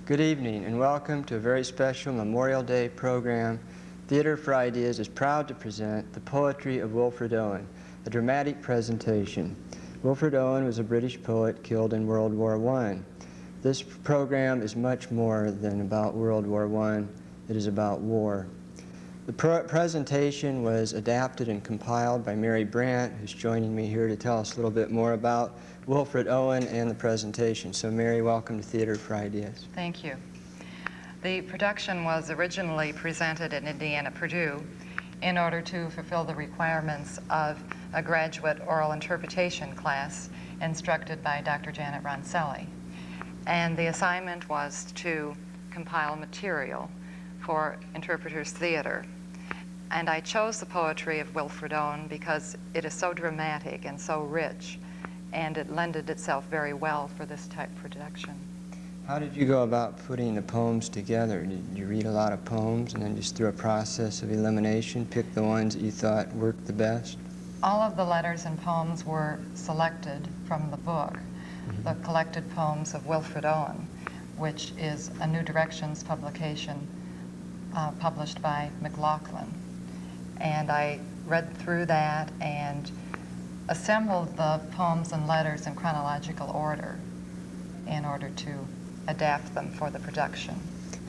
Good evening and welcome to a very special Memorial Day program. Theater for Ideas is proud to present the poetry of Wilfred Owen, a dramatic presentation. Wilfred Owen was a British poet killed in World War I. This program is much more than about World War I. It is about war. The presentation was adapted and compiled by Mary Brandt, who's joining me here to tell us a little bit more about Wilfred Owen and the presentation. So Mary, welcome to Theater for Ideas. Thank you. The production was originally presented at Indiana Purdue in order to fulfill the requirements of a graduate oral interpretation class instructed by Dr. Janet Roncelli. And the assignment was to compile material for interpreters theater. And I chose the poetry of Wilfred Owen because it is so dramatic and so rich, and it lended itself very well for this type of production. How did you go about putting the poems together? Did you read a lot of poems and then just through a process of elimination pick the ones that you thought worked the best? All of the letters and poems were selected from the book, the collected poems of Wilfred Owen, which is a New Directions publication published by McLaughlin. And I read through that and assembled the poems and letters in chronological order in order to adapt them for the production.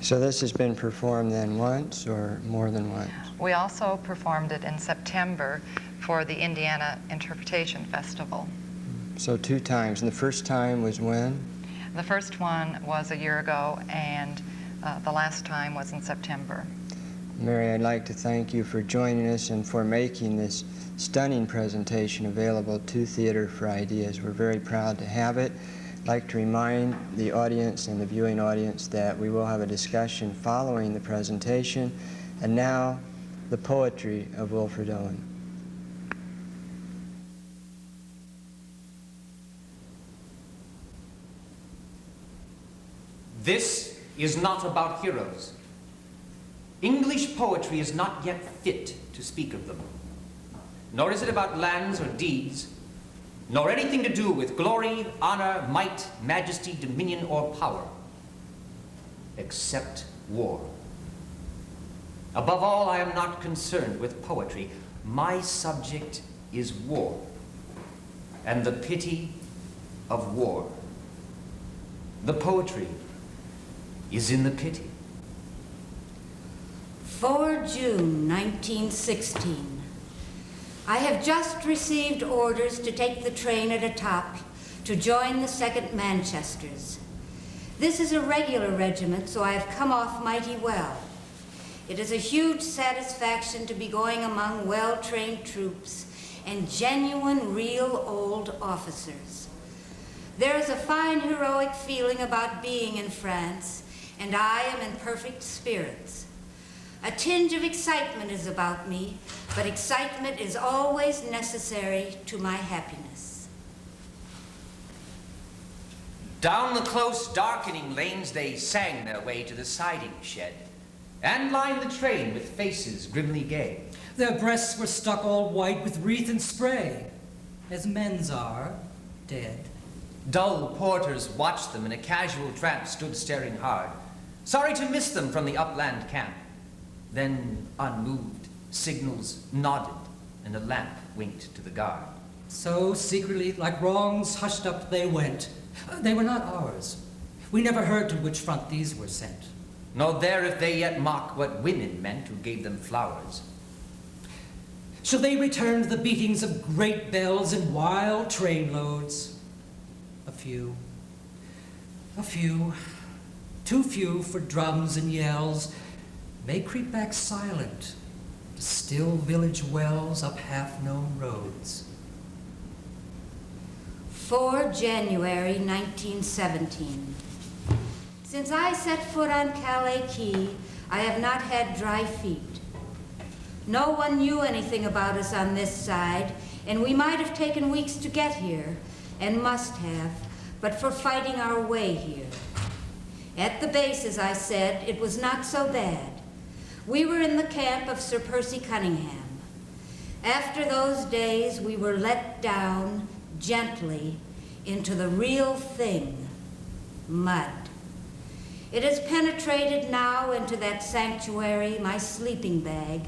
So this has been performed then once or more than once? We also performed it in September for the Indiana Interpretation Festival. So 2 times, and the first time was when? The first one was a year ago, and the last time was in September. Mary, I'd like to thank you for joining us and for making this stunning presentation available to Theater for Ideas. We're very proud to have it. I'd like to remind the audience and the viewing audience that we will have a discussion following the presentation. And now, the poetry of Wilfred Owen. This is not about heroes. English poetry is not yet fit to speak of them. Nor is it about lands or deeds, nor anything to do with glory, honor, might, majesty, dominion, or power, except war. Above all, I am not concerned with poetry. My subject is war, and the pity of war. The poetry is in the pity. For June 1916. I have just received orders to take the train at a top to join the 2nd Manchesters. This is a regular regiment, so I have come off mighty well. It is a huge satisfaction to be going among well-trained troops and genuine, real old officers. There is a fine heroic feeling about being in France, and I am in perfect spirits. A tinge of excitement is about me, but excitement is always necessary to my happiness. Down the close, darkening lanes they sang their way to the siding shed, and lined the train with faces grimly gay. Their breasts were stuck all white with wreath and spray, as men's are, dead. Dull porters watched them, and a casual tramp stood staring hard, sorry to miss them from the upland camp. Then, unmoved, signals nodded, and a lamp winked to the guard. So secretly, like wrongs hushed up, they went. They were not ours. We never heard to which front these were sent. Nor dare if they yet mock what women meant who gave them flowers. So they returned the beatings of great bells and wild trainloads. A few, too few for drums and yells, may creep back silent to still village wells up half-known roads. 4 January 1917. Since I set foot on Calais Quay, I have not had dry feet. No one knew anything about us on this side, and we might have taken weeks to get here, and must have, but for fighting our way here. At the base, as I said, it was not so bad. We were in the camp of Sir Percy Cunningham. After those days, we were let down gently into the real thing, mud. It has penetrated now into that sanctuary, my sleeping bag,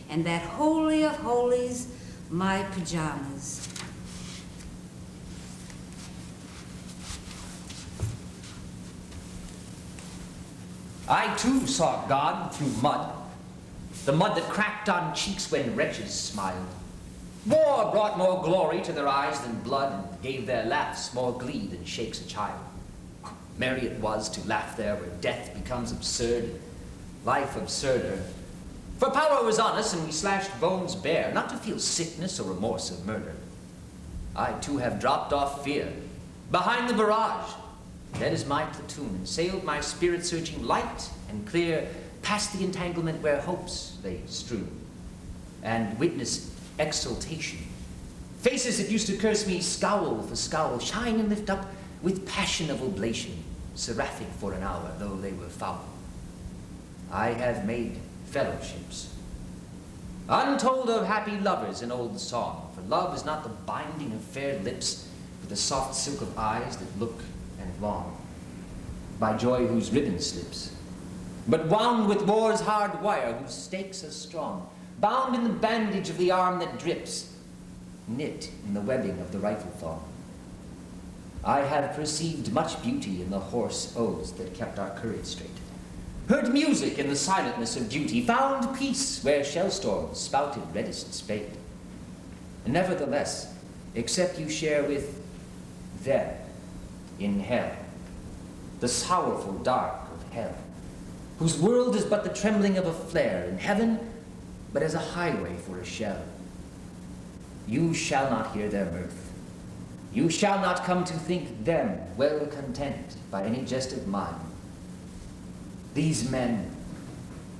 and that holy of holies, my pajamas. I too saw God through mud, the mud that cracked on cheeks when wretches smiled. War brought more glory to their eyes than blood, and gave their laughs more glee than shakes a child. Merry it was to laugh there where death becomes absurd, and life absurder. For power was on us, and we slashed bones bare, not to feel sickness or remorse of murder. I too have dropped off fear, behind the barrage, dead as my platoon, and sailed my spirit surging light and clear past the entanglement where hopes lay strewn, and witnessed exultation. Faces that used to curse me scowl for scowl, shine and lift up with passion of oblation, seraphic for an hour, though they were foul. I have made fellowships, untold of happy lovers in old song, for love is not the binding of fair lips with the soft silk of eyes that look and long, by joy whose ribbon slips, but wound with war's hard wire whose stakes are strong, bound in the bandage of the arm that drips, knit in the webbing of the rifle thong. I have perceived much beauty in the hoarse oaths that kept our courage straight, heard music in the silentness of duty, found peace where shell storms spouted reddest spate. And nevertheless, except you share with them in hell, the sorrowful dark of hell, whose world is but the trembling of a flare, in heaven but as a highway for a shell. You shall not hear their mirth. You shall not come to think them well content by any jest of mine. These men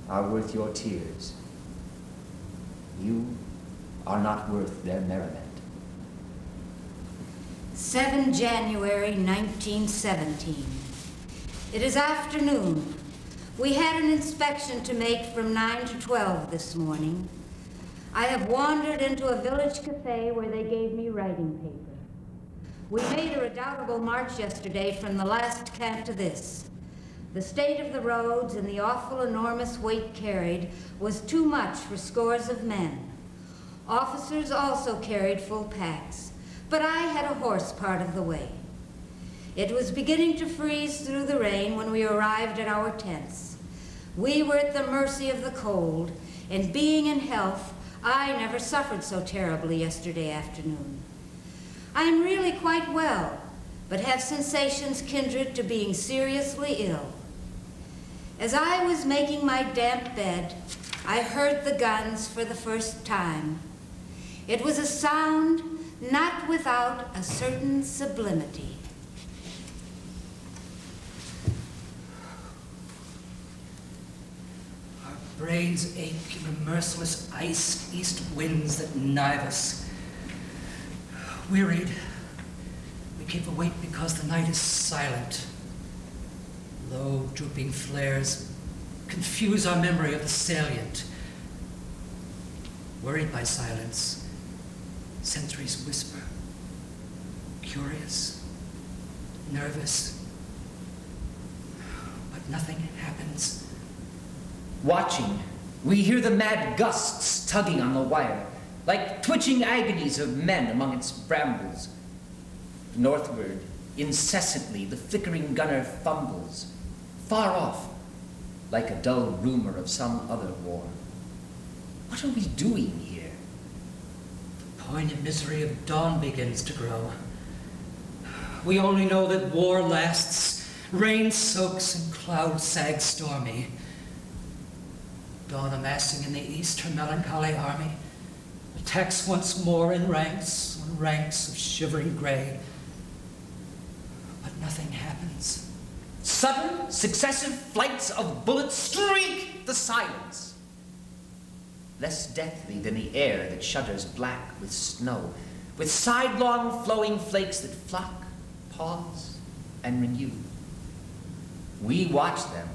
are worth your tears. You are not worth their merriment. 7 January 1917. It is afternoon. We had an inspection to make from 9 to 12 this morning. I have wandered into a village cafe where they gave me writing paper. We made a redoubtable march yesterday from the last camp to this. The state of the roads and the awful enormous weight carried was too much for scores of men. Officers also carried full packs, but I had a horse part of the way. It was beginning to freeze through the rain when we arrived at our tents. We were at the mercy of the cold, and being in health, I never suffered so terribly yesterday afternoon. I am really quite well, but have sensations kindred to being seriously ill. As I was making my damp bed, I heard the guns for the first time. It was a sound not without a certain sublimity. Our brains ache in the merciless iced east winds that knife us. Wearied, we keep awake because the night is silent. Low, drooping flares confuse our memory of the salient. Worried by silence, sentries whisper, curious, nervous, but nothing happens. Watching, we hear the mad gusts tugging on the wire, like twitching agonies of men among its brambles. Northward, incessantly, the flickering gunner fumbles, far off, like a dull rumor of some other war. What are we doing here? The poignant misery of dawn begins to grow. We only know that war lasts, rain soaks and clouds sag stormy. Dawn amassing in the east her melancholy army, attacks once more in ranks on ranks of shivering gray. but nothing happens. Sudden, successive flights of bullets streak the silence. Less deathly than the air that shudders black with snow, with sidelong flowing flakes that flock, pause, and renew. We watch them,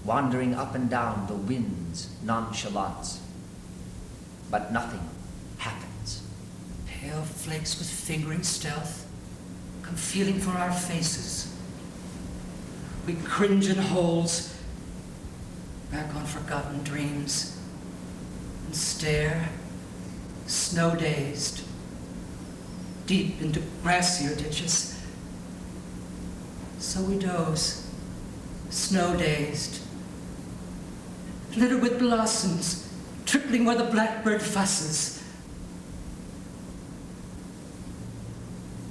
wandering up and down the wind's nonchalance. But nothing happens. Pale flakes with fingering stealth come feeling for our faces. We cringe in holes, back on forgotten dreams, and stare, snow-dazed, deep into grassier ditches. So we doze, snow-dazed, littered with blossoms, trickling where the blackbird fusses.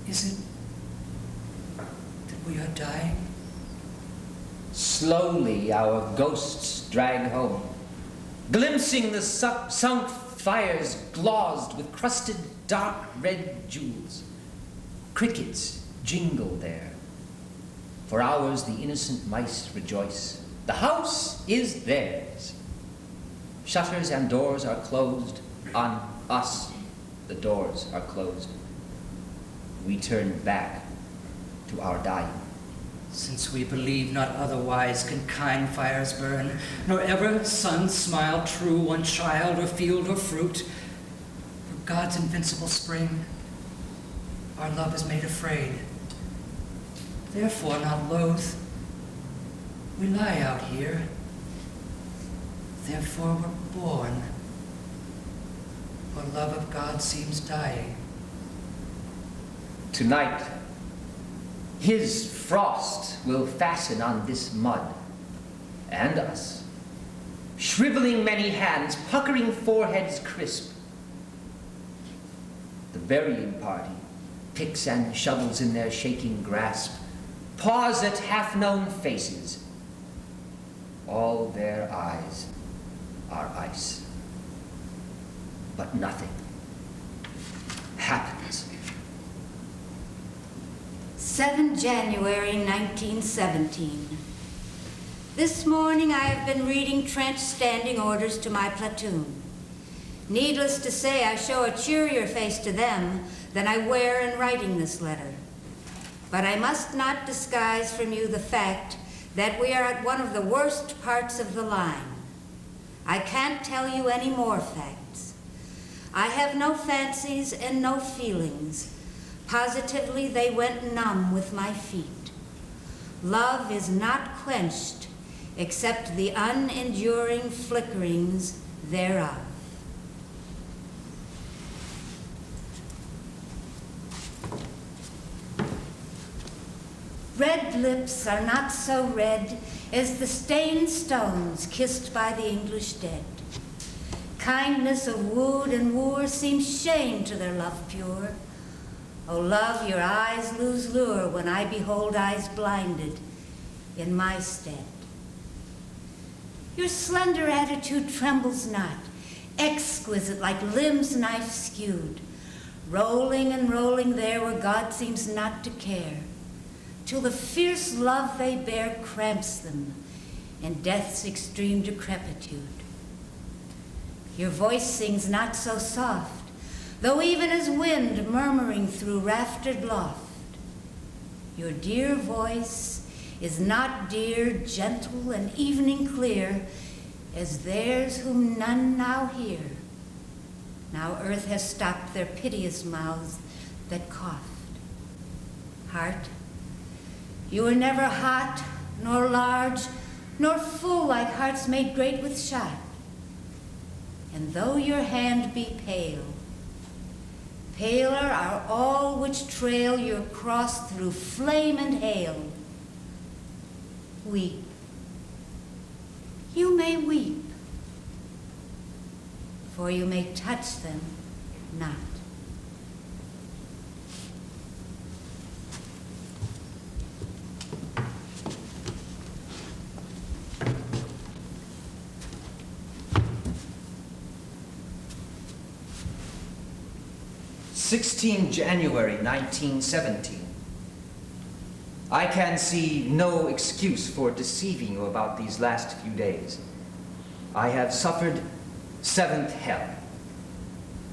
Is it that we are dying? Slowly our ghosts drag home, glimpsing the sunk fires glozed with crusted dark red jewels. Crickets jingle there. For hours the innocent mice rejoice. The house is theirs. Shutters and doors are closed. On us the doors are closed. We turn back to our dying. Since we believe not otherwise can kind fires burn, nor ever sun smile true on child or field or fruit, for God's invincible spring, our love is made afraid. Therefore, not loath, we lie out here. Therefore we're born, for love of God seems dying. Tonight, his frost will fasten on this mud and us, shriveling many hands, puckering foreheads crisp. The burying party, picks and shovels in their shaking grasp, pause at half-known faces. All their eyes are ice. But nothing happens. 7 January 1917. This morning I have been reading trench standing orders to my platoon. Needless to say, I show a cheerier face to them than I wear in writing this letter. But I must not disguise from you the fact that we are at one of the worst parts of the line. I can't tell you any more facts. I have no fancies and no feelings. Positively, they went numb with my feet. Love is not quenched except the unenduring flickerings thereof. Red lips are not so red as the stained stones kissed by the English dead. Kindness of wooed and wooer seems shame to their love pure. O love, your eyes lose lure when I behold eyes blinded in my stead. Your slender attitude trembles not, exquisite like limbs knife skewed, rolling and rolling there where God seems not to care, till the fierce love they bear cramps them in death's extreme decrepitude. Your voice sings not so soft, though even as wind murmuring through raftered loft. Your dear voice is not dear, gentle, and evening clear as theirs whom none now hear. Now earth has stopped their piteous mouths that coughed. Heart, you were never hot, nor large, nor full like hearts made great with shot. And though your hand be pale, paler are all which trail your cross through flame and hail. Weep. You may weep, for you may touch them not. "16 January 1917. I can see no excuse for deceiving you about these last few days. I have suffered seventh hell.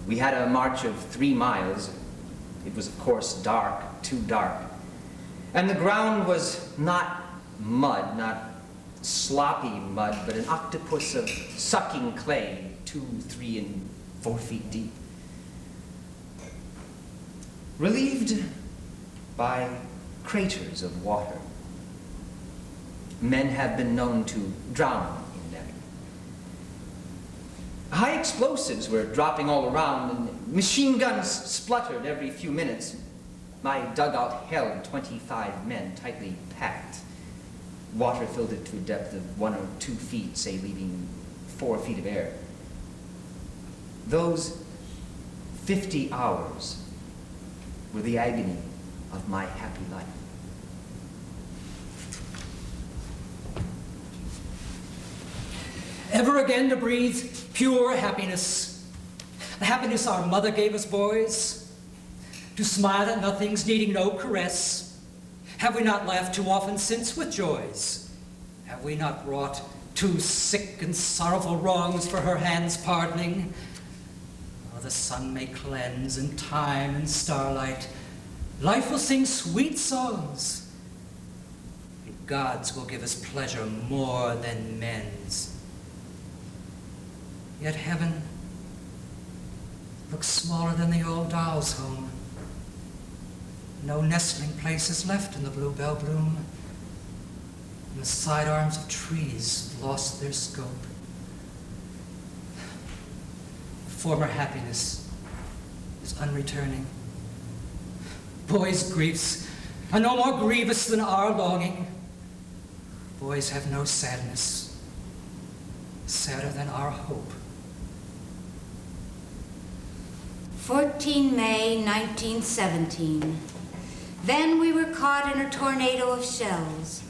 We had a march of 3 miles. It was, of course, dark, too dark. And the ground was not mud, not sloppy mud, but an octopus of sucking clay, 2, 3, and 4 feet deep. Relieved by craters of water. Men have been known to drown in them. High explosives were dropping all around, and machine guns spluttered every few minutes. My dugout held 25 men, tightly packed. Water filled it to a depth of 1 or 2 feet, say, leaving 4 feet of air. Those 50 hours were the agony of my happy life. Ever again to breathe pure happiness, the happiness our mother gave us boys, to smile at nothings needing no caress. Have we not laughed too often since with joys? Have we not wrought too sick and sorrowful wrongs for her hand's pardoning? Oh, the sun may cleanse in time and starlight. Life will sing sweet songs. And God's will give us pleasure more than men's. Yet heaven looks smaller than the old doll's home. No nestling place is left in the bluebell bloom, and the side arms of trees lost their scope. Former happiness is unreturning. Boys' griefs are no more grievous than our longing. Boys have no sadness, sadder than our hope. 14 May 1917. Then we were caught in a tornado of shells.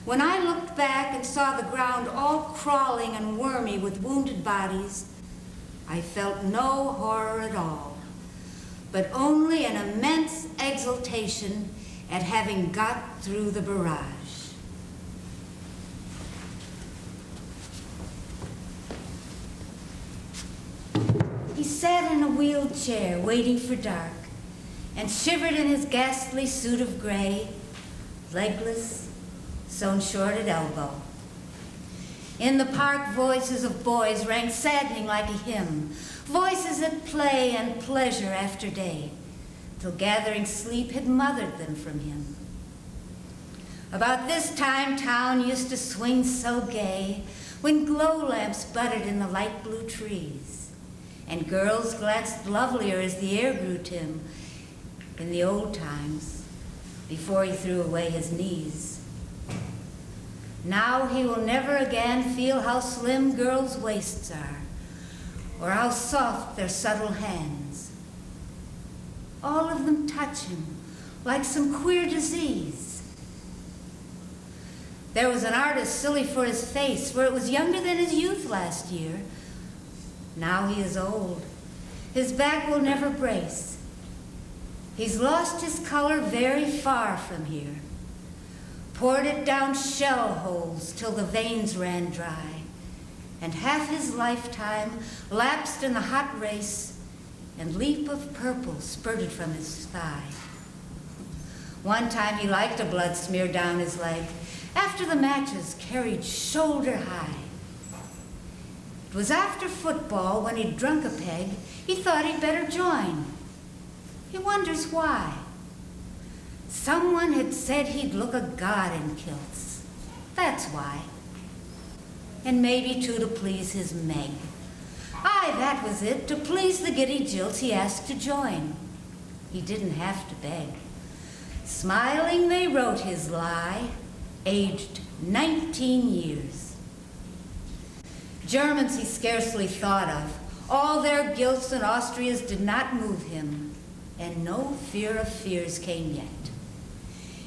When I looked back and saw the ground all crawling and wormy with wounded bodies, I felt no horror at all, but only an immense exultation at having got through the barrage. He sat in a wheeled chair waiting for dark and shivered in his ghastly suit of gray, legless, sewn short at elbow. In the park, voices of boys rang saddening like a hymn, voices at play and pleasure after day, till gathering sleep had mothered them from him. About this time, town used to swing so gay, when glow lamps budded in the light blue trees, and girls glanced lovelier as the air grew dim in the old times, before he threw away his knees. Now he will never again feel how slim girls' waists are, or how soft their subtle hands. All of them touch him like some queer disease. There was an artist silly for his face, for it was younger than his youth last year. Now he is old. His back will never brace. He's lost his color very far from here. Poured it down shell holes till the veins ran dry, and half his lifetime lapsed in the hot race, and leap of purple spurted from his thigh. One time he liked a blood smear down his leg, after the matches carried shoulder high. It was after football, when he'd drunk a peg, he thought he'd better join. He wonders why. Someone had said he'd look a god in kilts. That's why. And maybe, too, to please his Meg. Aye, that was it. To please the giddy jilts he asked to join. He didn't have to beg. Smiling, they wrote his lie, aged 19 years. Germans he scarcely thought of. All their guilts and Austrias did not move him, and no fear of fears came yet.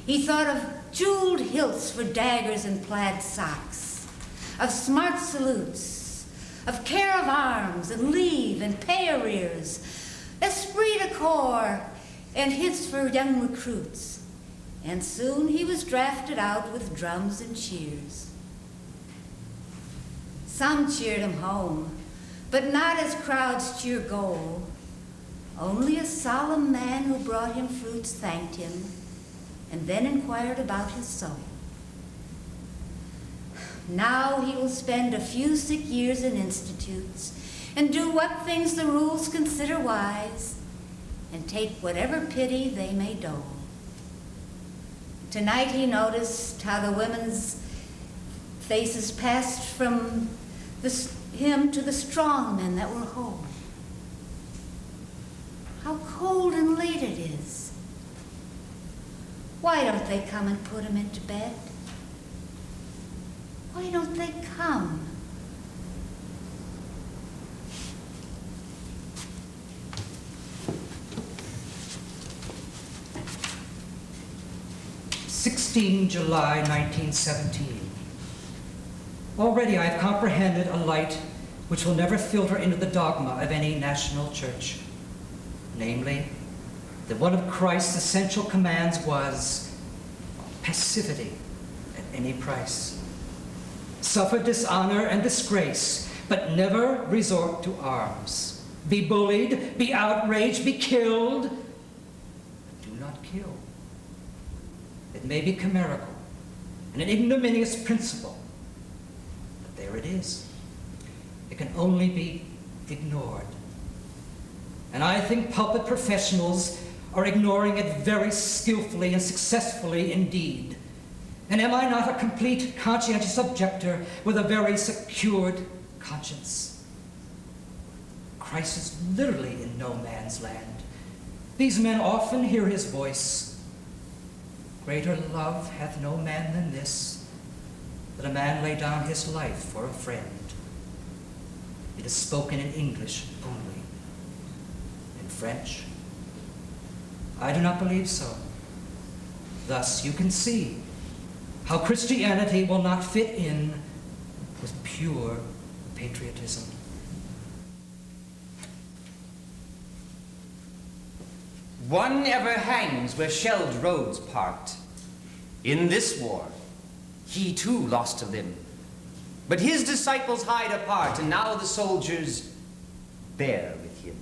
He thought of jeweled hilts for daggers and plaid socks, of smart salutes, of care of arms and leave and pay arrears, esprit de corps and hits for young recruits, and soon he was drafted out with drums and cheers. Some cheered him home, but not as crowds cheer goal. Only a solemn man who brought him fruits thanked him, and then inquired about his soul. Now he will spend a few sick years in institutes, and do what things the rules consider wise, and take whatever pity they may dole. Tonight he noticed how the women's faces passed from him to the strong men that were home. How cold and late it is. Why don't they come and put him into bed? Why don't they come? July 1917. Already I have comprehended a light which will never filter into the dogma of any national church. Namely, that one of Christ's essential commands was passivity at any price. Suffer dishonor and disgrace, but never resort to arms. Be bullied, be outraged, be killed, but do not kill. It may be chimerical and an ignominious principle, but there it is. It can only be ignored. And I think pulpit professionals are ignoring it very skillfully and successfully indeed. And am I not a complete conscientious objector with a very secured conscience? Christ is literally in no man's land. These men often hear his voice. Greater love hath no man than this, that a man lay down his life for a friend. It is spoken in English only. In French, I do not believe so. Thus you can see how Christianity will not fit in with pure patriotism. One ever hangs where shelled roads part. In this war, he too lost a limb. But his disciples hide apart, and now the soldiers bear with him.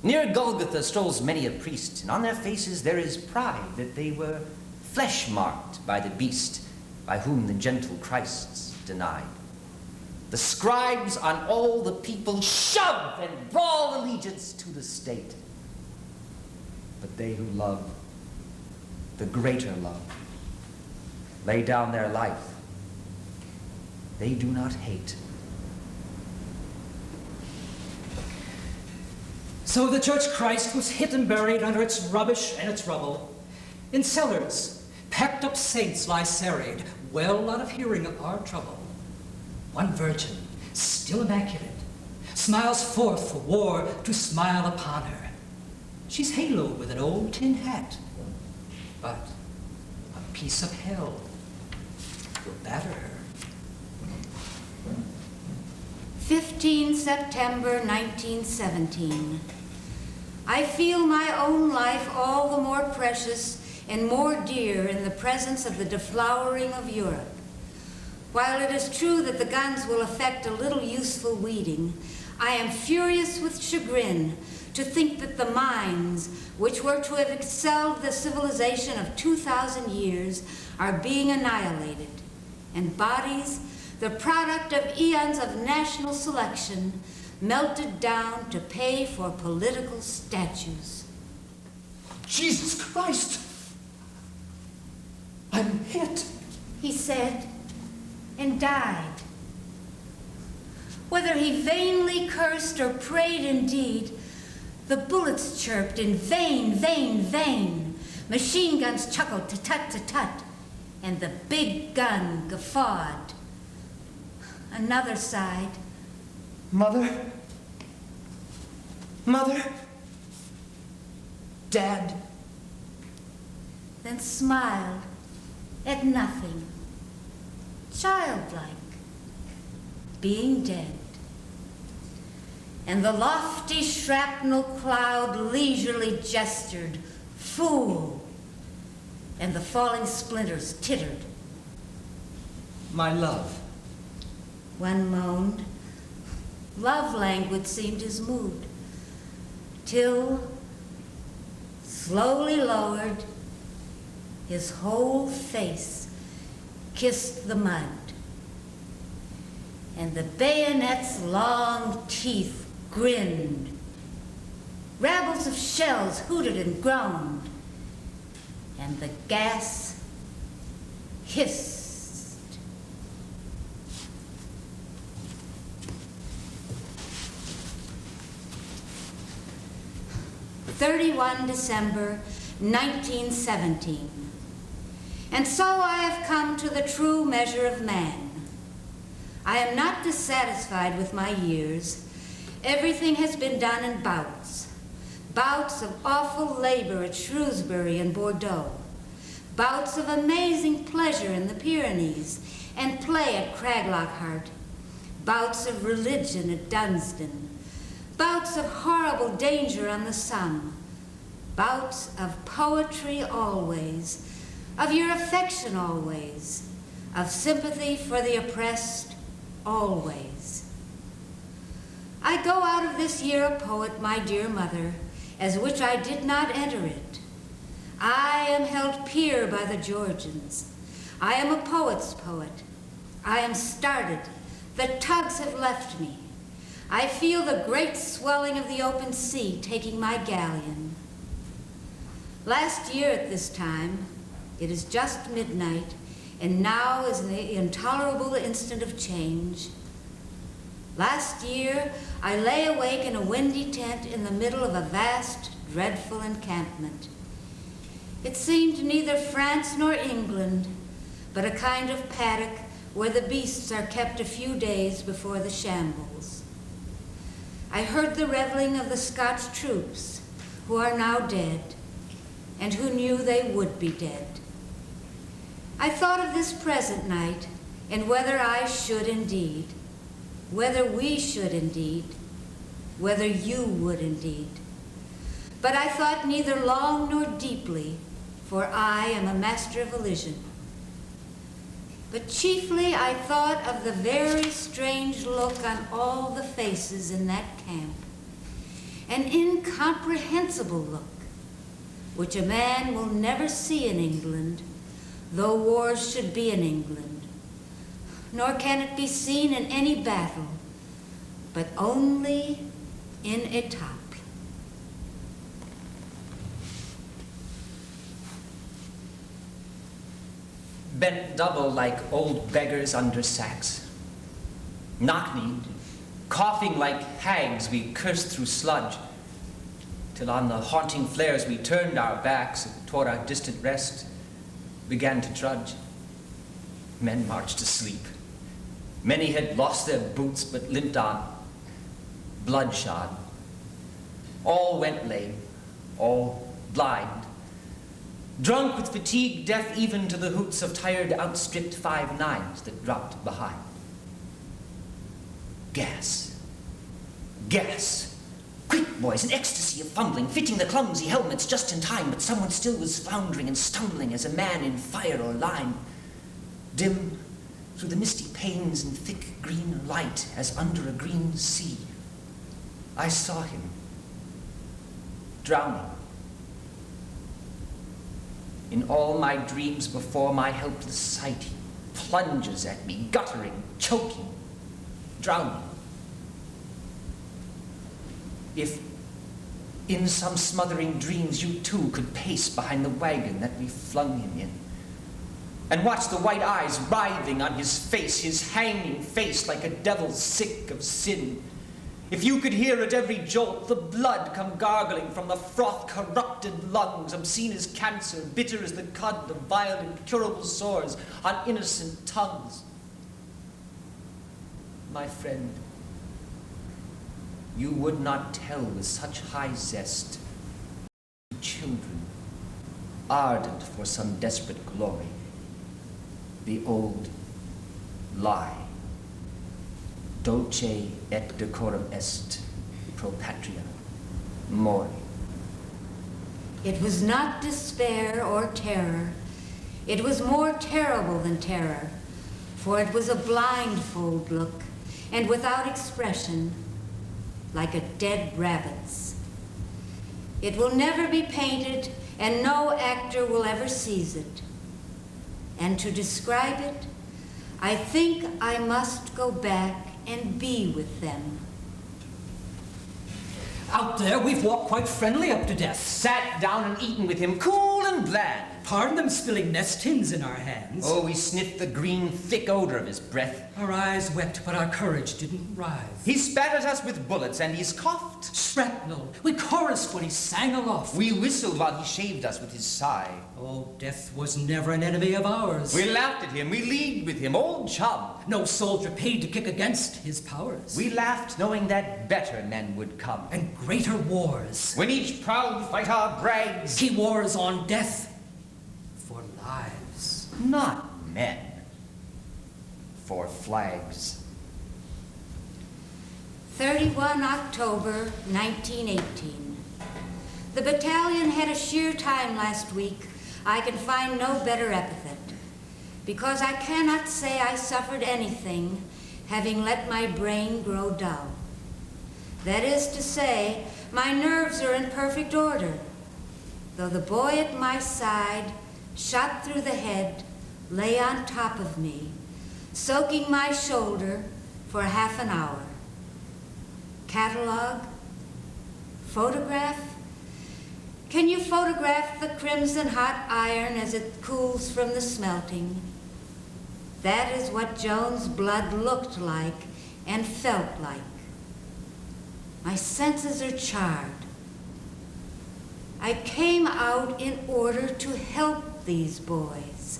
Near Golgotha strolls many a priest, and on their faces there is pride that they were flesh-marked by the beast, by whom the gentle Christ's denied. The scribes on all the people shove and brawl allegiance to the state. But they who love the greater love lay down their life. They do not hate. So the Church Christ was hid and buried under its rubbish and its rubble. In cellars, packed up saints lie serried, well out of hearing of our trouble. One virgin, still immaculate, smiles forth for war to smile upon her. She's haloed with an old tin hat, but a piece of hell will batter her. 15 September 1917. I feel my own life all the more precious and more dear in the presence of the deflowering of Europe. While it is true that the guns will effect a little useful weeding, I am furious with chagrin to think that the minds, which were to have excelled the civilization of 2,000 years, are being annihilated, and bodies, the product of eons of national selection, melted down to pay for political statues. Jesus Christ! I'm hit, He said, and died. Whether he vainly cursed or prayed indeed, the bullets chirped in vain, vain, vain. Machine guns chuckled tut to tut, and the big gun guffawed. Another sighed. Mother? Mother? Dad? Then smiled at nothing, childlike, being dead. And the lofty shrapnel cloud leisurely gestured, fool, and the falling splinters tittered. My love. One moaned. Love languid seemed his mood, till, slowly lowered, his whole face kissed the mud, and the bayonet's long teeth grinned. Rabbles of shells hooted and groaned, and the gas hissed. 31 December 1917. And so I have come to the true measure of man. I am not dissatisfied with my years. Everything has been done in bouts. Bouts of awful labor at Shrewsbury and Bordeaux. Bouts of amazing pleasure in the Pyrenees and play at Craglockhart. Bouts of religion at Dunsdon. Bouts of horrible danger on the Somme. Bouts of poetry always, of your affection always, of sympathy for the oppressed always. I go out of this year a poet, my dear mother, as which I did not enter it. I am held peer by the Georgians. I am a poet's poet. I am started. The tugs have left me. I feel the great swelling of the open sea taking my galleon. Last year at this time, it is just midnight, and now is the intolerable instant of change. Last year, I lay awake in a windy tent in the middle of a vast, dreadful encampment. It seemed neither France nor England, but a kind of paddock where the beasts are kept a few days before the shambles. I heard the reveling of the Scotch troops, who are now dead, and who knew they would be dead. I thought of this present night, and whether I should indeed, whether we should indeed, whether you would indeed. But I thought neither long nor deeply, for I am a master of elision. But chiefly I thought of the very strange look on all the faces in that camp, an incomprehensible look, which a man will never see in England, though wars should be in England, nor can it be seen in any battle, but only in Etaples. Bent double like old beggars under sacks. Knock-kneed, coughing like hags, we cursed through sludge, till on the haunting flares we turned our backs and toward our distant rest began to trudge. Men marched to sleep. Many had lost their boots but limped on, bloodshod. All went lame, all blind, drunk with fatigue, deaf even to the hoots of tired, outstripped 5-9s that dropped behind. Gas. Gas. Quick, boys, an ecstasy of fumbling, fitting the clumsy helmets just in time, but someone still was floundering and stumbling as a man in fire or line. Dim through the misty panes and thick green light as under a green sea, I saw him, drowning. In all my dreams before my helpless sight, he plunges at me, guttering, choking, drowning. If in some smothering dreams you too could pace behind the wagon that we flung him in, and watch the white eyes writhing on his face, his hanging face like a devil sick of sin. If you could hear at every jolt the blood come gargling from the froth-corrupted lungs, obscene as cancer, bitter as the cud of vile incurable sores on innocent tongues. My friend, you would not tell with such high zest to children, ardent for some desperate glory, the old lie. Dulce et decorum est pro patria mori. It was not despair or terror It was more terrible than terror, for it was a blindfold look, and without expression, like a dead rabbit's. It will never be painted, and no actor will ever seize it. And to describe it, I think I must go back and be with them. Out there, we've walked quite friendly up to death. Sat down and eaten with him, cool and bland. Pardon them spilling nest tins in our hands. Oh, we sniffed the green, thick odor of his breath. Our eyes wept, but our courage didn't rise. He spat at us with bullets, and he's coughed. Shrapnel. We chorused when he sang aloft. We whistled while he shaved us with his sigh. Oh, death was never an enemy of ours. We laughed at him, we leagued with him, old chum. No soldier paid to kick against his powers. We laughed knowing that better men would come. And greater wars. When each proud fighter brags, He wars on death for lives. not men, for flags. 31 October 1918. The battalion had a sheer time last week. I can find no better epithet, because I cannot say I suffered anything, having let my brain grow dull. That is to say, my nerves are in perfect order, though the boy at my side, shot through the head, lay on top of me, soaking my shoulder for half an hour. Catalog? Photograph? Can you photograph the crimson hot iron as it cools from the smelting? That is what Joan's blood looked like and felt like. My senses are charred. I came out in order to help these boys.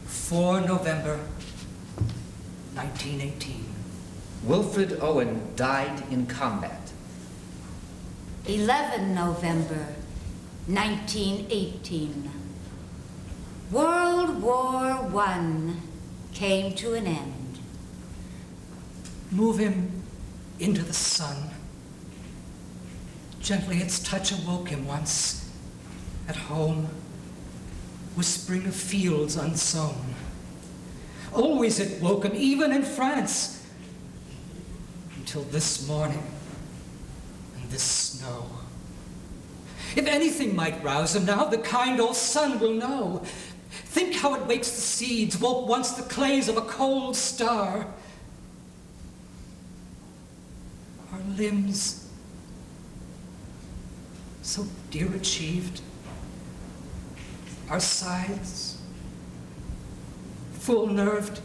4 November 1918. Wilfred Owen died in combat. 11 November 1918. World War I came to an end. Move him into the sun. Gently its touch awoke him once, at home, whispering of fields unsown. Always it woke him, even in France, until this morning and this snow. If anything might rouse him now, the kind old sun will know. Think how it wakes the seeds, woke once the clays of a cold star. Our limbs, so dear achieved, our sides, full-nerved,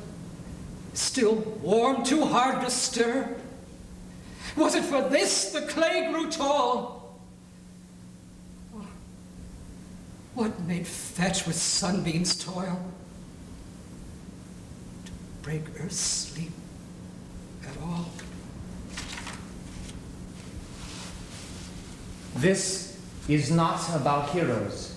still warm, too hard to stir. Was it for this the clay grew tall? What made fetch with sunbeams toil? To break earth's sleep at all? This is not about heroes.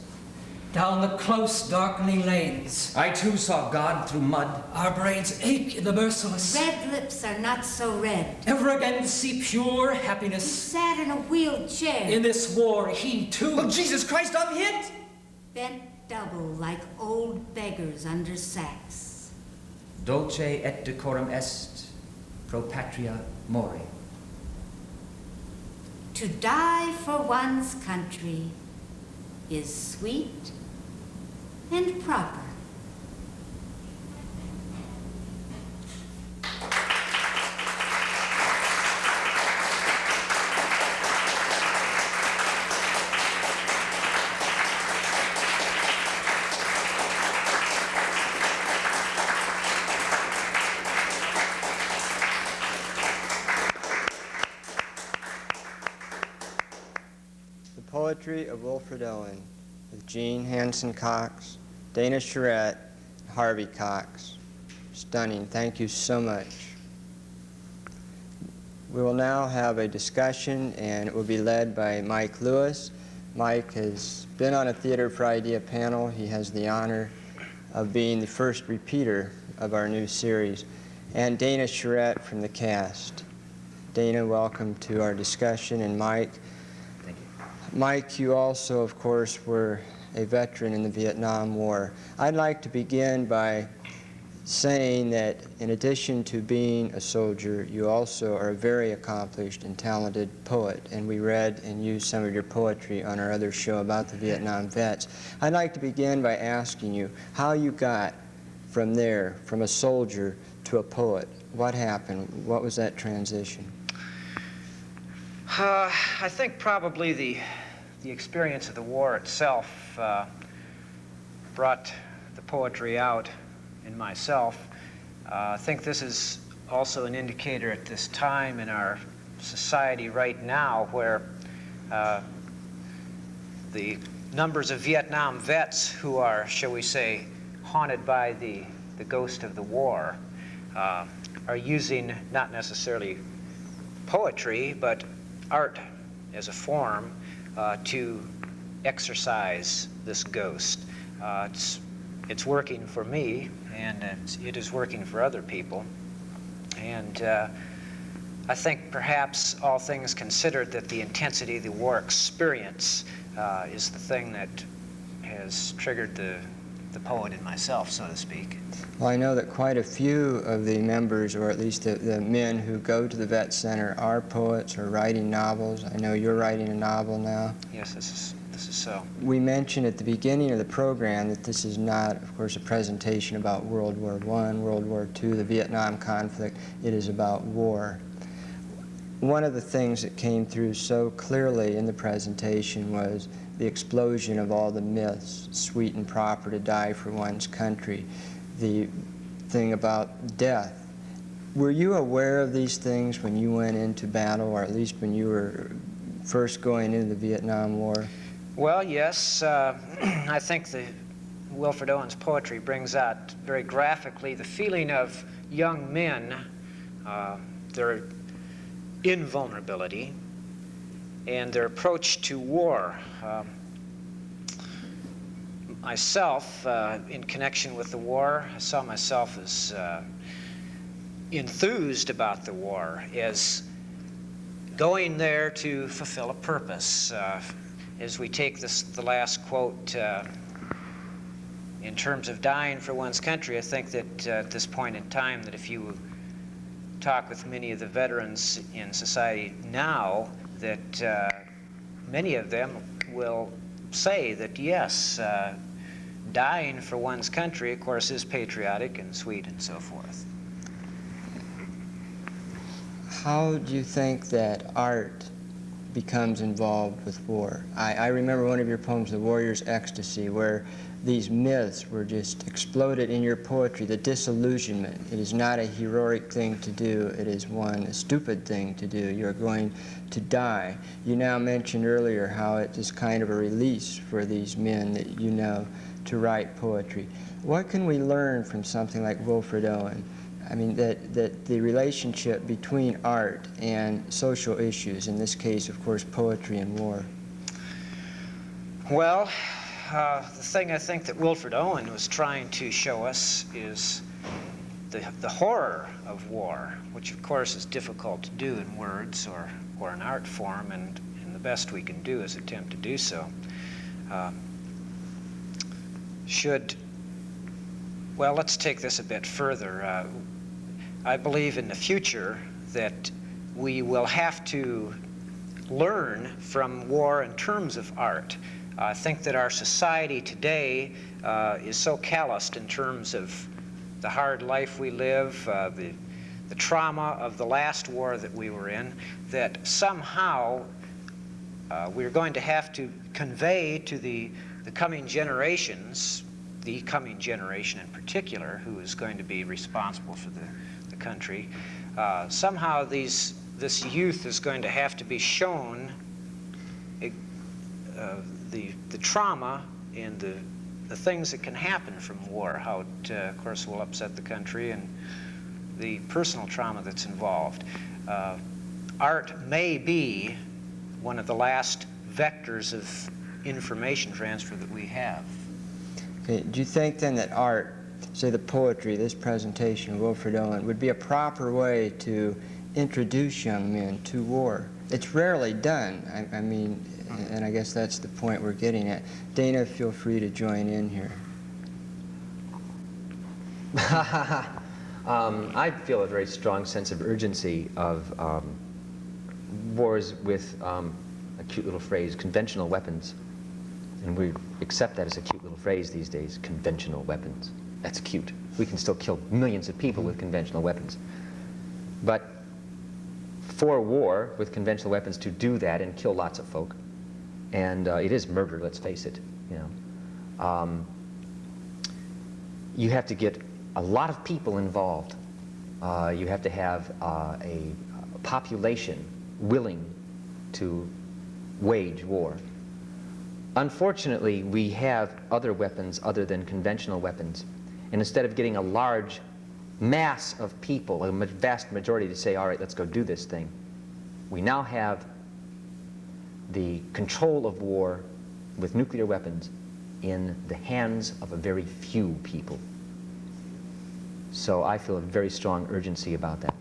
Down the close, darkening lanes, I too saw God through mud. our brains ache in the merciless. Red lips are not so red. Ever again to see pure He happiness. sat in a wheelchair, In this war, he too. Oh, Jesus Christ, I'm hit! bent double like old beggars under sacks. Dulce et decorum est, pro patria more. To die for one's country is sweet and proper. The Poetry of Wilfred Owen with Jean Hansen Cox, Dana Charette, and Harvey Cox. Stunning. Thank you so much. We will now have a discussion, and it will be led by Mike Lewis. Mike has been on a Theater for Idea panel. He has the honor of being the first repeater of our new series, and Dana Charette from the cast. Dana, welcome to our discussion, and Mike. Thank you. Mike, you also, of course, were a veteran in the Vietnam War. I'd like to begin by saying that in addition to being a soldier, you also are a very accomplished and talented poet, and we read and used some of your poetry on our other show about the Vietnam vets. I'd like to begin by asking you how you got from there, from a soldier to a poet. What happened? What was that transition? I think probably the experience of the war itself brought the poetry out in myself. I think this is also an indicator at this time in our society right now where the numbers of Vietnam vets who are, shall we say, haunted by the ghost of the war are using not necessarily poetry, but art as a form to exorcise this ghost. It's working for me, and it is working for other people. And I think perhaps all things considered that the intensity of the war experience is the thing that has triggered the poet in myself, so to speak. Well, I know that quite a few of the members, or at least the men who go to the Vet Center, are poets or writing novels. I know you're writing a novel now. Yes, this is so. We mentioned at the beginning of the program that this is not, of course, a presentation about World War I, World War II, the Vietnam conflict. It is about war. One of the things that came through so clearly in the presentation was the explosion of all the myths, sweet and proper to die for one's country, the thing about death. Were you aware of these things when you went into battle, or at least when you were first going into the Vietnam War? Well, yes. I think Wilfred Owen's poetry brings out very graphically the feeling of young men, their invulnerability, and their approach to war. Myself, in connection with the war, I saw myself as enthused about the war, as going there to fulfill a purpose. As we take the last quote, in terms of dying for one's country, I think that at this point in time, that if you talk with many of the veterans in society now, that many of them will say that yes, dying for one's country, of course, is patriotic and sweet and so forth. How do you think that art becomes involved with war? I remember one of your poems, The Warrior's Ecstasy, where these myths were just exploded in your poetry, the disillusionment. It is not a heroic thing to do, it is a stupid thing to do. You're going to die. You now mentioned earlier how it is kind of a release for these men that you know to write poetry. What can we learn from something like Wilfred Owen? I mean, that the relationship between art and social issues, in this case, of course, poetry and war. Well, the thing I think that Wilfred Owen was trying to show us is the horror of war, which of course is difficult to do in words or in art form, and the best we can do is attempt to do so. Well, let's take this a bit further. I believe in the future that we will have to learn from war in terms of art. I think that our society today is so calloused in terms of the hard life we live, the trauma of the last war that we were in, that somehow we're going to have to convey to the coming generations, the coming generation in particular, who is going to be responsible for the country, somehow this youth is going to have to be shown the trauma and the things that can happen from war, how it, of course, will upset the country, and the personal trauma that's involved. Art may be one of the last vectors of information transfer that we have. Okay. Do you think then that art, say the poetry, this presentation of Wilfred Owen, would be a proper way to introduce young men to war? It's rarely done. I mean, And I guess that's the point we're getting at. Dana, feel free to join in here. I feel a very strong sense of urgency of wars with a cute little phrase, conventional weapons. And we accept that as a cute little phrase these days, conventional weapons. That's cute. We can still kill millions of people with conventional weapons. But for war with conventional weapons to do that and kill lots of folk, and it is murder, let's face it, you know. You have to get a lot of people involved. You have to have a population willing to wage war. Unfortunately, we have other weapons other than conventional weapons. And instead of getting a large mass of people, a vast majority to say, all right, let's go do this thing, we now have the control of war with nuclear weapons in the hands of a very few people. So I feel a very strong urgency about that.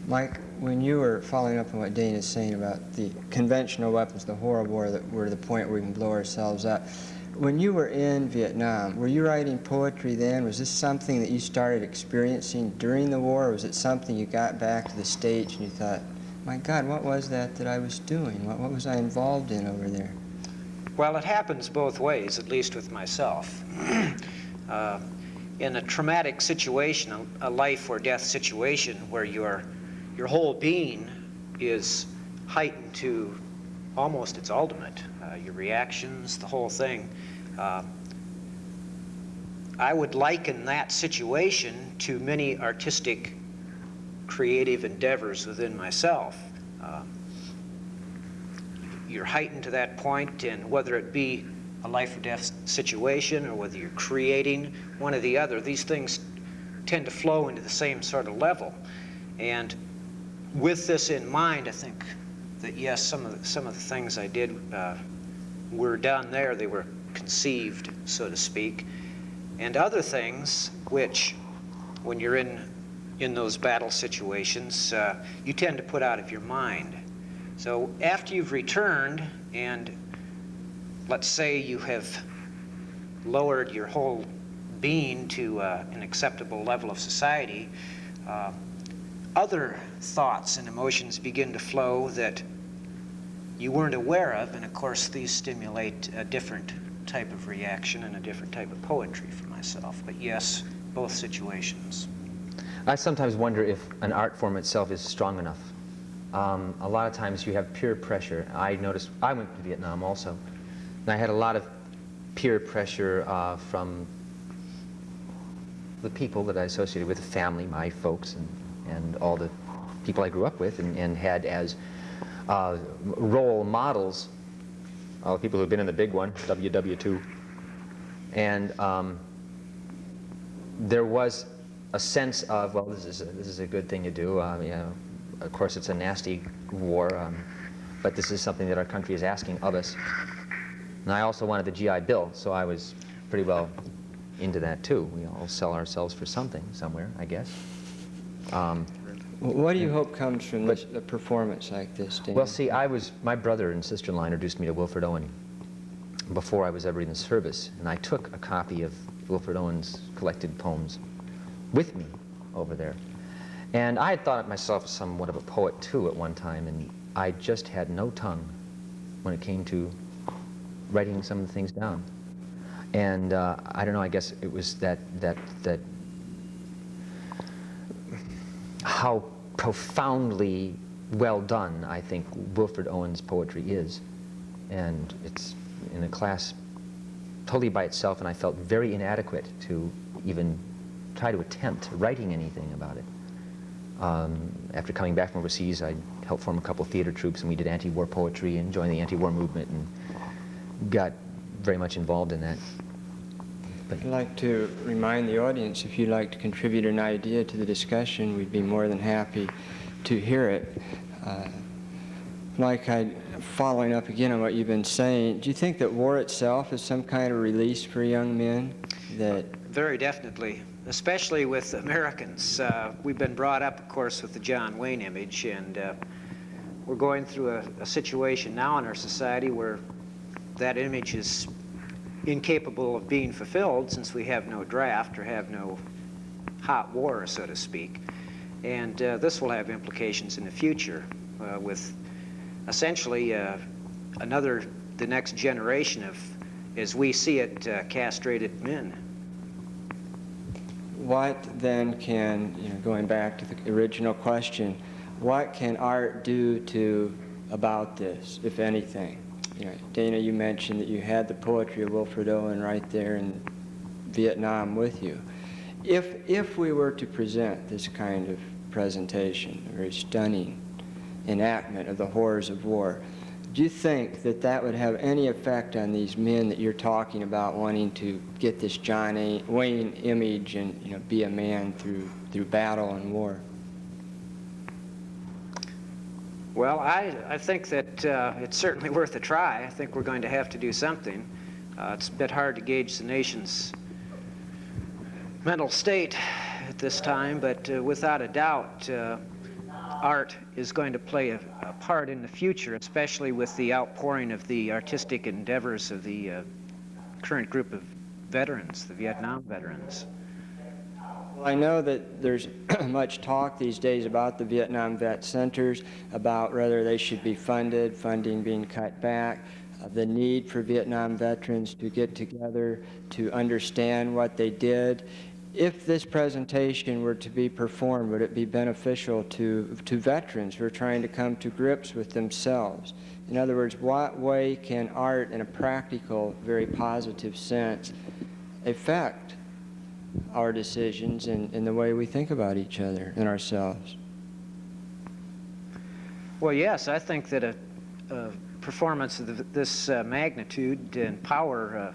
Mike, when you were following up on what Dana is saying about the conventional weapons, the horror war that we're to the point where we can blow ourselves up, when you were in Vietnam, were you writing poetry then? Was this something that you started experiencing during the war, or was it something you got back to the States and you thought, my God, what was that I was doing? What was I involved in over there? Well, it happens both ways, at least with myself. In a traumatic situation, a life or death situation where your whole being is heightened to almost its ultimate, your reactions, the whole thing. I would liken that situation to many artistic, creative endeavors within myself. You're heightened to that point, and whether it be a life or death situation or whether you're creating one or the other, these things tend to flow into the same sort of level. And with this in mind, I think that yes, some of the things I did were done there. They were conceived, so to speak. And other things which, when you're in those battle situations, you tend to put out of your mind. So after you've returned, and let's say you have lowered your whole being to an acceptable level of society, other thoughts and emotions begin to flow that you weren't aware of, and of course these stimulate a different type of reaction and a different type of poetry for myself. But yes, both situations. I sometimes wonder if an art form itself is strong enough. A lot of times you have peer pressure. I noticed, I went to Vietnam also, and I had a lot of peer pressure from the people that I associated with, the family, my folks, and all the people I grew up with and had as role models, all the people who've been in the big one, WW2. And there was a sense of, well, this is a good thing to do. You know, of course, it's a nasty war, but this is something that our country is asking of us. And I also wanted the GI Bill, so I was pretty well into that too. We all sell ourselves for something somewhere, I guess. What do you hope comes from a performance like this, Dana? Well, see, my brother and sister-in-law introduced me to Wilfred Owen before I was ever in the service, and I took a copy of Wilfred Owen's collected poems with me over there. And I had thought of myself as somewhat of a poet too at one time, and I just had no tongue when it came to writing some of the things down. And I don't know, I guess it was that how profoundly well done I think Wilfred Owen's poetry is. And it's in a class totally by itself, and I felt very inadequate to even try to attempt writing anything about it. After coming back from overseas, I helped form a couple of theater troupes, and we did anti-war poetry and joined the anti-war movement and got very much involved in that. But I'd like to remind the audience, if you'd like to contribute an idea to the discussion, we'd be more than happy to hear it. Mike, following up again on what you've been saying, do you think that war itself is some kind of release for young men? Very definitely, especially with Americans. We've been brought up, of course, with the John Wayne image, and we're going through a situation now in our society where that image is incapable of being fulfilled since we have no draft or have no hot war, so to speak. And this will have implications in the future with essentially the next generation of, as we see it, castrated men. What then can, going back to the original question, what can art do about this, if anything? Dana, you mentioned that you had the poetry of Wilfred Owen right there in Vietnam with you. If we were to present this kind of presentation, a very stunning enactment of the horrors of war, do you think that that would have any effect on these men that you're talking about wanting to get this John Wayne image and be a man through battle and war? Well, I think that it's certainly worth a try. I think we're going to have to do something. It's a bit hard to gauge the nation's mental state at this time, but without a doubt, art is going to play a part in the future, especially with the outpouring of the artistic endeavors of the current group of veterans, the Vietnam veterans. Well, I know that there's much talk these days about the Vietnam Vet Centers, about whether they should be funded, funding being cut back, the need for Vietnam veterans to get together to understand what they did. If this presentation were to be performed, would it be beneficial to veterans who are trying to come to grips with themselves? In other words, what way can art, in a practical, very positive sense, affect our decisions and the way we think about each other and ourselves? Well, yes, I think that a performance of this magnitude and power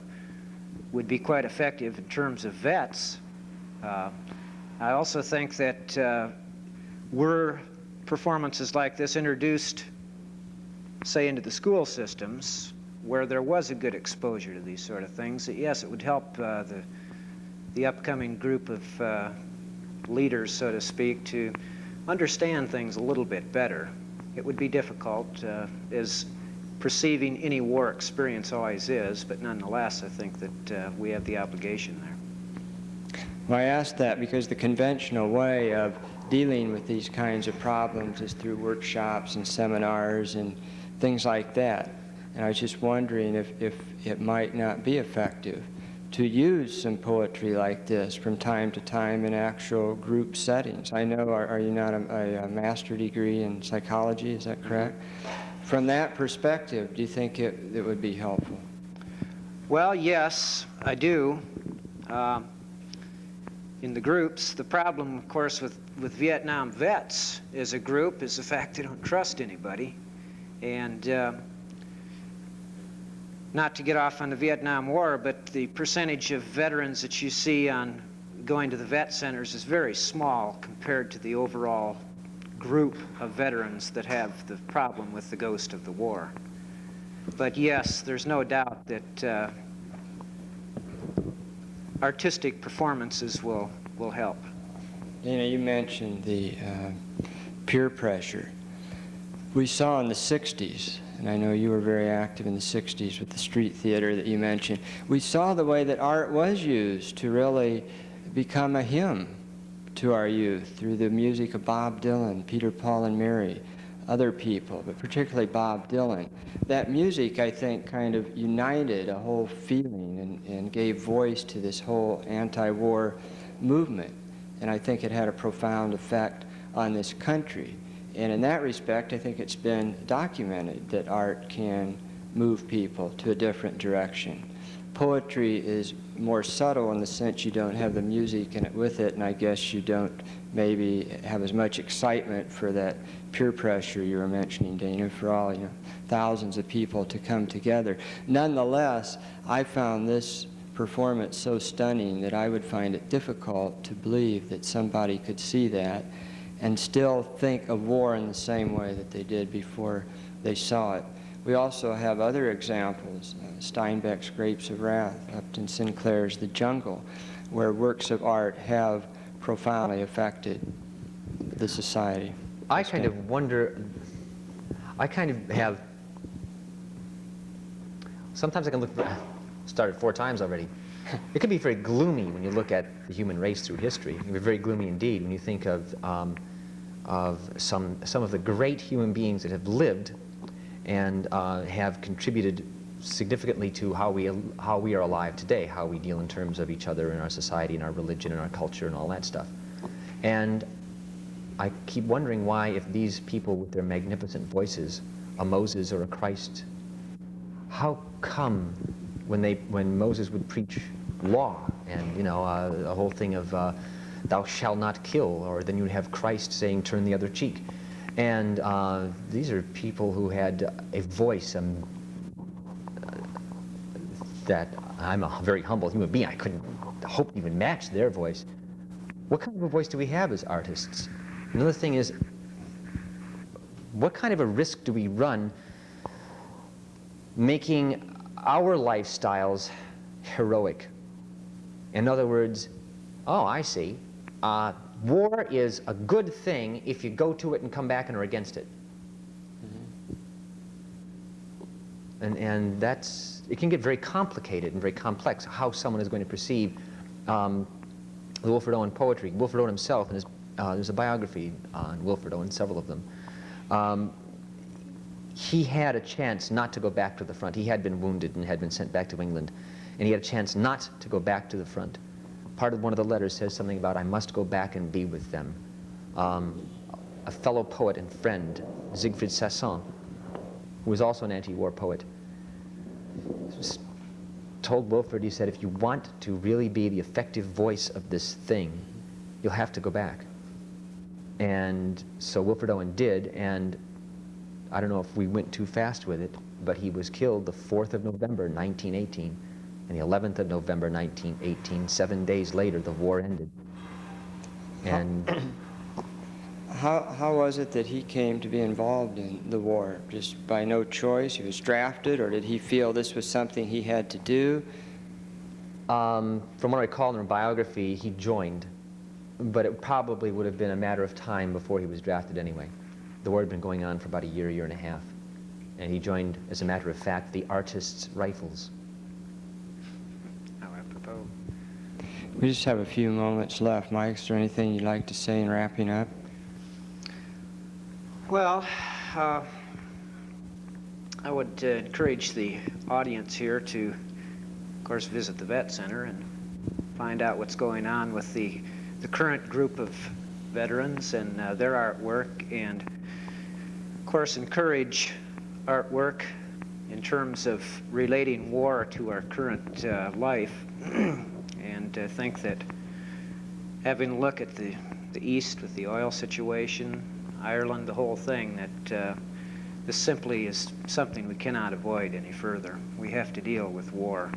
would be quite effective in terms of vets. I also think that were performances like this introduced, say, into the school systems, where there was a good exposure to these sort of things, that yes, it would help the upcoming group of leaders, so to speak, to understand things a little bit better. It would be difficult, as perceiving any war experience always is, but nonetheless, I think that we have the obligation there. Well, I ask that because the conventional way of dealing with these kinds of problems is through workshops and seminars and things like that. And I was just wondering if it might not be effective to use some poetry like this from time to time in actual group settings. I know, are you not a master degree in psychology, is that correct? From that perspective, do you think it would be helpful? Well, yes, I do. In the groups, the problem, of course, with Vietnam vets as a group is the fact they don't trust anybody. And not to get off on the Vietnam War, but the percentage of veterans that you see on going to the vet centers is very small compared to the overall group of veterans that have the problem with the ghost of the war. But yes, there's no doubt that artistic performances will help. You mentioned the peer pressure. We saw in the 60s, and I know you were very active in the 60s with the street theater that you mentioned, we saw the way that art was used to really become a hymn to our youth through the music of Bob Dylan, Peter, Paul, and Mary, other people, but particularly Bob Dylan. That music, I think, kind of united a whole feeling and gave voice to this whole anti-war movement. And I think it had a profound effect on this country. And in that respect, I think it's been documented that art can move people to a different direction. Poetry is more subtle in the sense you don't have the music in it with it, and I guess you don't maybe have as much excitement for that peer pressure you were mentioning, Dana, for all, thousands of people to come together. Nonetheless, I found this performance so stunning that I would find it difficult to believe that somebody could see that and still think of war in the same way that they did before they saw it. We also have other examples, Steinbeck's Grapes of Wrath, Upton Sinclair's The Jungle, where works of art have profoundly affected the society. I kind of wonder I kind of have, sometimes I can look, started 4 times already. It can be very gloomy when you look at the human race through history. It can be very gloomy indeed when you think of some of the great human beings that have lived and have contributed significantly to how we are alive today, how we deal in terms of each other in our society and our religion and our culture and all that stuff. And I keep wondering why, if these people with their magnificent voices, a Moses or a Christ, how come when Moses would preach law and, you know, a whole thing of thou shalt not kill, or then you'd have Christ saying turn the other cheek. And these are people who had a voice that I'm a very humble human being. I couldn't hope to even match their voice. What kind of a voice do we have as artists? Another thing is, what kind of a risk do we run making our lifestyles heroic? In other words, oh, I see. War is a good thing if you go to it and come back and are against it. Mm-hmm. And that's, it can get very complicated and very complex how someone is going to perceive the Wilfred Owen poetry. Wilfred Owen himself, and there's a biography on Wilfred Owen, several of them. He had a chance not to go back to the front. He had been wounded and had been sent back to England, and he had a chance not to go back to the front. Part of one of the letters says something about, I must go back and be with them. A fellow poet and friend, Siegfried Sasson, who was also an anti-war poet, told Wilfred, he said, if you want to really be the effective voice of this thing, you'll have to go back. And so Wilfred Owen did, and I don't know if we went too fast with it, but he was killed the 4th of November, 1918, and the 11th of November, 1918. 7 days later, the war ended. And how was it that he came to be involved in the war? Just by no choice? He was drafted, or did he feel this was something he had to do? From what I recall in a biography, he joined, but it probably would have been a matter of time before he was drafted anyway. The war had been going on for about a year and a half, and he joined, as a matter of fact, the Artists' Rifles. How apropos. We just have a few moments left. Mike, is there anything you'd like to say in wrapping up? Well, I would encourage the audience here to, of course, visit the Vet Center and find out what's going on with the current group of veterans and their artwork, and of course encourage artwork in terms of relating war to our current life, and think that having a look at the East with the oil situation, Ireland, the whole thing, that this simply is something we cannot avoid any further. We have to deal with war.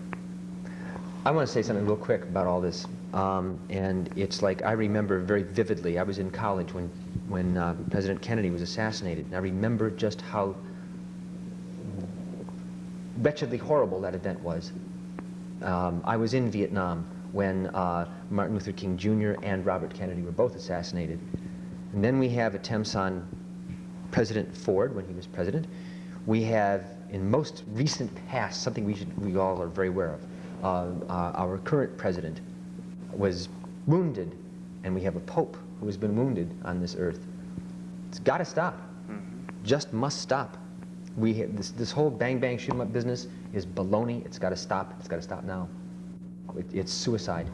I want to say something real quick about all this, and it's like I remember very vividly. I was in college when President Kennedy was assassinated, and I remember just how wretchedly horrible that event was. I was in Vietnam when Martin Luther King Jr. and Robert Kennedy were both assassinated. And then we have attempts on President Ford when he was president. We have, in most recent past, something we all are very aware of. Our current president was wounded, and we have a pope who has been wounded on this earth. It's got to stop. Just must stop. We have this whole bang bang shoot 'em up business is baloney. It's got to stop. It's got to stop now. It's suicide.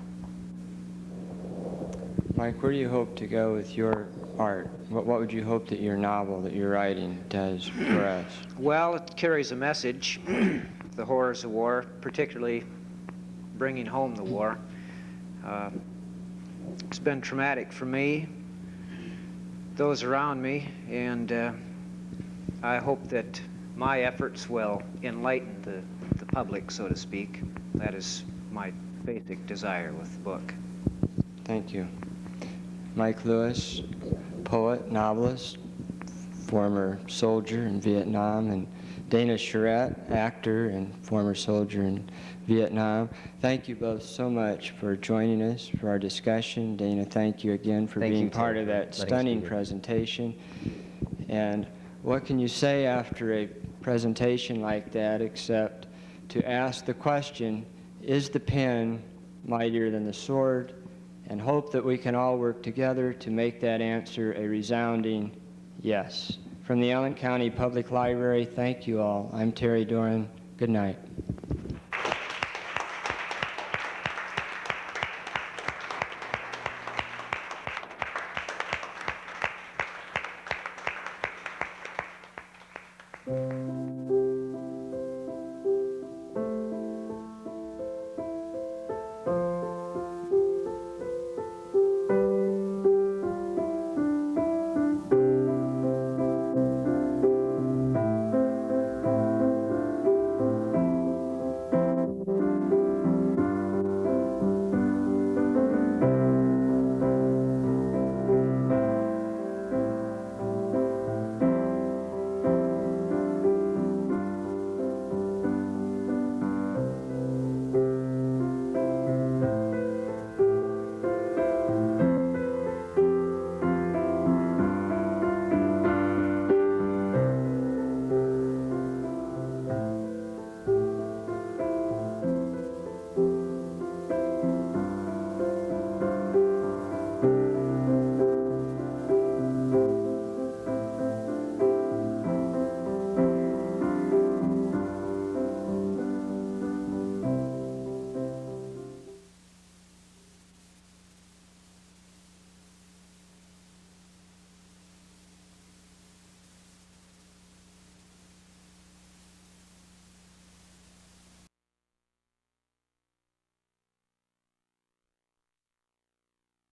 Mike, where do you hope to go with your art? What would you hope that your novel that you're writing does for us? Well, it carries a message, the horrors of war, particularly bringing home the war. It's been traumatic for me, those around me, and I hope that my efforts will enlighten the public, so to speak. That is my basic desire with the book. Thank you. Mike Lewis, poet, novelist, former soldier in Vietnam, and Dana Charette, actor and former soldier in Vietnam. Thank you both so much for joining us for our discussion. Dana, thank you again for being part of that stunning presentation. And What can you say after a presentation like that except to ask the question, is the pen mightier than the sword? And hope that we can all work together to make that answer a resounding yes. From the Allen County Public Library, thank you all. I'm Terry Doran. Good night.